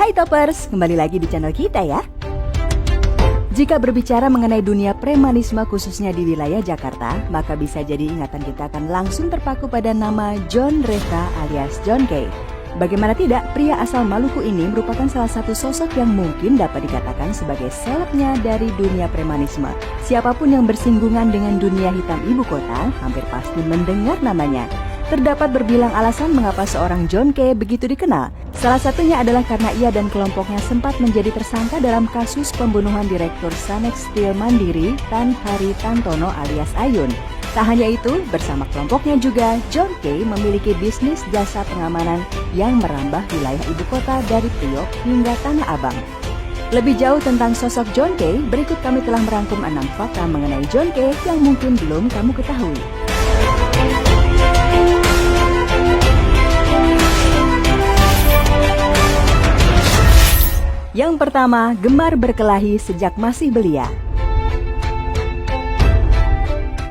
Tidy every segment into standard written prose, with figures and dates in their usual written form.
Hai Toppers, kembali lagi di channel kita ya. Jika berbicara mengenai dunia premanisme khususnya di wilayah Jakarta, maka bisa jadi ingatan kita akan langsung terpaku pada nama John Revra alias John Kay. Bagaimana tidak, pria asal Maluku ini merupakan salah satu sosok yang mungkin dapat dikatakan sebagai selebnya dari dunia premanisme. Siapapun yang bersinggungan dengan dunia hitam ibu kota, hampir pasti mendengar namanya. Terdapat berbilang alasan mengapa seorang John Kay begitu dikenal. Salah satunya adalah karena ia dan kelompoknya sempat menjadi tersangka dalam kasus pembunuhan Direktur Sanex Steel Mandiri Tan Hari Tantono alias Ayun. Tak hanya itu, bersama kelompoknya juga, John Kay memiliki bisnis jasa pengamanan yang merambah wilayah ibu kota dari Priok hingga Tanah Abang. Lebih jauh tentang sosok John Kay, berikut kami telah merangkum 6 fakta mengenai John Kay yang mungkin belum kamu ketahui. Yang pertama, gemar berkelahi sejak masih belia.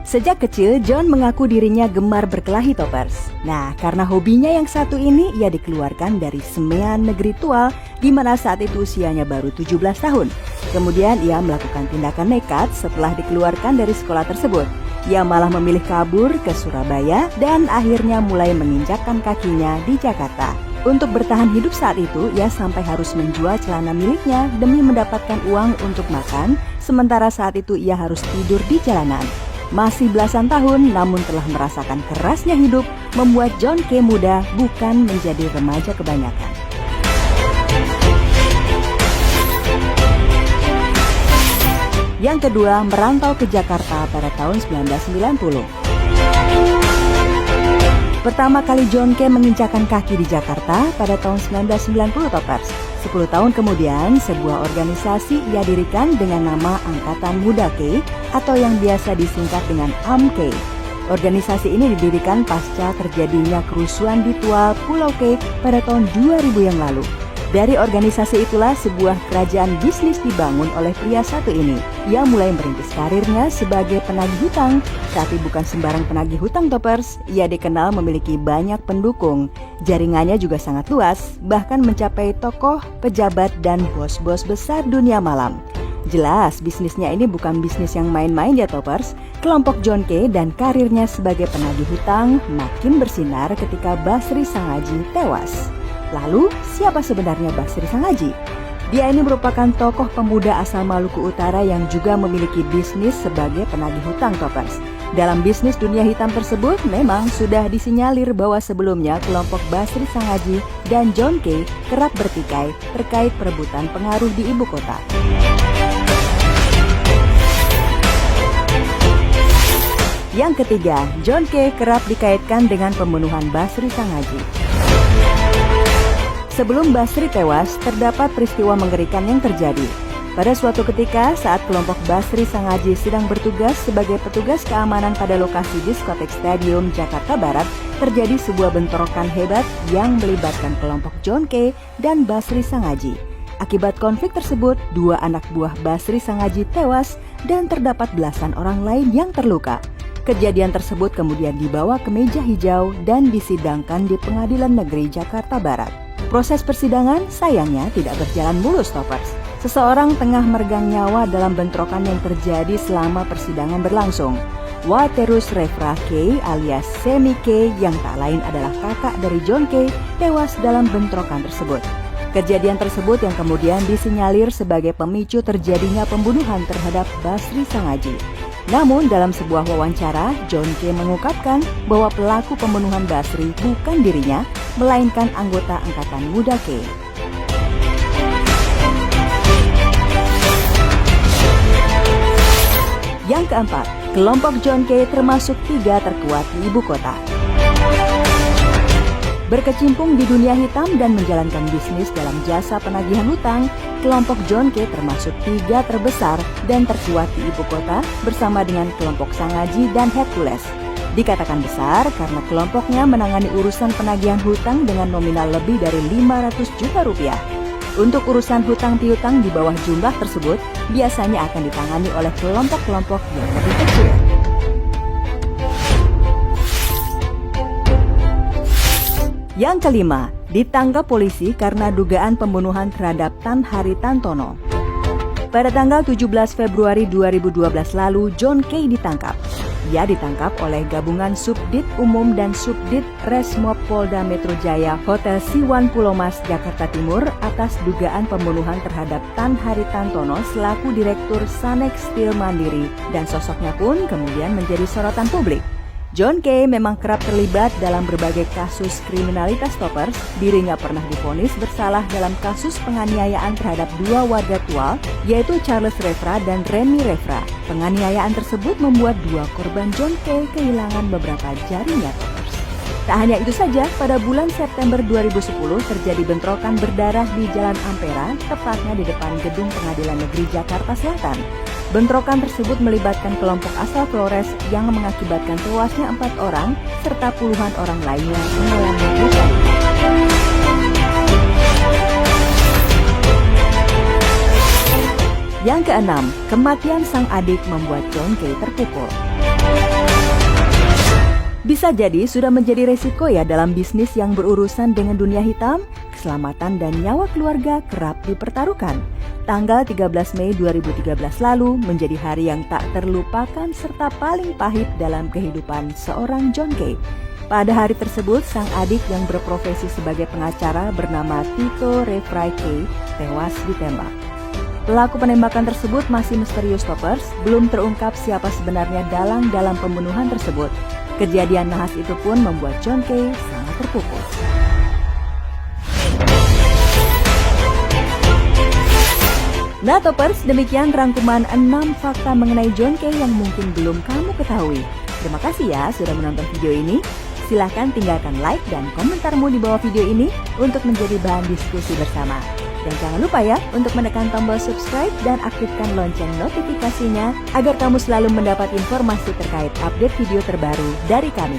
Sejak kecil, John mengaku dirinya gemar berkelahi Toppers. Nah, karena hobinya yang satu ini, ia dikeluarkan dari Semean Negeri Tual, di mana saat itu usianya baru 17 tahun. Kemudian ia melakukan tindakan nekat setelah dikeluarkan dari sekolah tersebut. Ia malah memilih kabur ke Surabaya dan akhirnya mulai menginjakkan kakinya di Jakarta. Untuk bertahan hidup saat itu, ia sampai harus menjual celana miliknya demi mendapatkan uang untuk makan, sementara saat itu ia harus tidur di jalanan. Masih belasan tahun, namun telah merasakan kerasnya hidup, membuat John Kay muda bukan menjadi remaja kebanyakan. Yang kedua, merantau ke Jakarta pada tahun 1990. Pertama kali John Kay menginjakan kaki di Jakarta pada tahun 1990 Toppers. 10 tahun kemudian, sebuah organisasi ia dirikan dengan nama Angkatan Muda Kay atau yang biasa disingkat dengan AMKay. Organisasi ini didirikan pasca terjadinya kerusuhan di Tual, Pulau Kay pada tahun 2000 yang lalu. Dari organisasi itulah sebuah kerajaan bisnis dibangun oleh pria satu ini. Ia mulai merintis karirnya sebagai penagih hutang, tapi bukan sembarang penagih hutang Toppers. Ia dikenal memiliki banyak pendukung. Jaringannya juga sangat luas, bahkan mencapai tokoh, pejabat, dan bos-bos besar dunia malam. Jelas, bisnisnya ini bukan bisnis yang main-main ya Toppers. Kelompok John Kay dan karirnya sebagai penagih hutang makin bersinar ketika Basri Sangaji tewas. Lalu, siapa sebenarnya Basri Sangaji? Dia ini merupakan tokoh pemuda asal Maluku Utara yang juga memiliki bisnis sebagai penagih hutang Toppers. Dalam bisnis dunia hitam tersebut, memang sudah disinyalir bahwa sebelumnya kelompok Basri Sangaji dan John Kay kerap bertikai terkait perebutan pengaruh di ibu kota. Yang ketiga, John Kay kerap dikaitkan dengan pembunuhan Basri Sangaji. Sebelum Basri tewas, terdapat peristiwa mengerikan yang terjadi. Pada suatu ketika, saat kelompok Basri Sangaji sedang bertugas sebagai petugas keamanan pada lokasi diskotek Stadium Jakarta Barat, terjadi sebuah bentrokan hebat yang melibatkan kelompok John Kay dan Basri Sangaji. Akibat konflik tersebut, 2 anak buah Basri Sangaji tewas dan terdapat belasan orang lain yang terluka. Kejadian tersebut kemudian dibawa ke meja hijau dan disidangkan di Pengadilan Negeri Jakarta Barat. Proses persidangan sayangnya tidak berjalan mulus Toppers. Seseorang tengah meregang nyawa dalam bentrokan yang terjadi selama persidangan berlangsung. Waterus Revra Kay alias Semi Kay yang tak lain adalah kakak dari John Kay tewas dalam bentrokan tersebut. Kejadian tersebut yang kemudian disinyalir sebagai pemicu terjadinya pembunuhan terhadap Basri Sangaji. Namun dalam sebuah wawancara, John Kay mengungkapkan bahwa pelaku pembunuhan Basri bukan dirinya, melainkan anggota Angkatan Muda Kay. Yang keempat, kelompok John Kay termasuk 3 terkuat di ibu kota. Berkecimpung di dunia hitam dan menjalankan bisnis dalam jasa penagihan hutang, kelompok John Kay termasuk 3 terbesar dan terkuat di ibu kota bersama dengan kelompok Sangaji dan Hercules. Dikatakan besar karena kelompoknya menangani urusan penagihan hutang dengan nominal lebih dari 500 juta rupiah. Untuk urusan hutang piutang di bawah jumlah tersebut biasanya akan ditangani oleh kelompok-kelompok yang lebih kecil. Yang kelima, ditangkap polisi karena dugaan pembunuhan terhadap Tan Haritantono. Pada tanggal 17 Februari 2012 lalu, John Kay ditangkap. Ia ditangkap oleh gabungan Subdit Umum dan Subdit Resmob Polda Metro Jaya Hotel Siwan Pulau Mas, Jakarta Timur atas dugaan pembunuhan terhadap Tan Haritantono selaku Direktur Sanex Steel Mandiri, dan sosoknya pun kemudian menjadi sorotan publik. John Kay memang kerap terlibat dalam berbagai kasus kriminalitas toppers. Dirinya pernah divonis bersalah dalam kasus penganiayaan terhadap dua warga Tual, yaitu Charles Refra dan Remy Refra. Penganiayaan tersebut membuat dua korban John Kay kehilangan beberapa jarinya toppers. Tak hanya itu saja, pada bulan September 2010 terjadi bentrokan berdarah di Jalan Ampera, tepatnya di depan Gedung Pengadilan Negeri Jakarta Selatan. Bentrokan tersebut melibatkan kelompok asal Flores yang mengakibatkan tewasnya 4 orang serta puluhan orang lainnya mengalami luka. Yang keenam, kematian sang adik membuat John Kay terpukul. Bisa jadi sudah menjadi resiko ya dalam bisnis yang berurusan dengan dunia hitam, keselamatan dan nyawa keluarga kerap dipertaruhkan. Tanggal 13 Mei 2013 lalu menjadi hari yang tak terlupakan serta paling pahit dalam kehidupan seorang John Kay. Pada hari tersebut, sang adik yang berprofesi sebagai pengacara bernama Tito Refrai Kay tewas ditembak. Pelaku penembakan tersebut masih misterius toppers, belum terungkap siapa sebenarnya dalang dalam pembunuhan tersebut. Kejadian nahas itu pun membuat John Kay sangat terpukul. Nah toppers, demikian rangkuman 6 fakta mengenai John Kay yang mungkin belum kamu ketahui. Terima kasih ya sudah menonton video ini. Silahkan tinggalkan like dan komentarmu di bawah video ini untuk menjadi bahan diskusi bersama. Dan jangan lupa ya untuk menekan tombol subscribe dan aktifkan lonceng notifikasinya agar kamu selalu mendapat informasi terkait update video terbaru dari kami.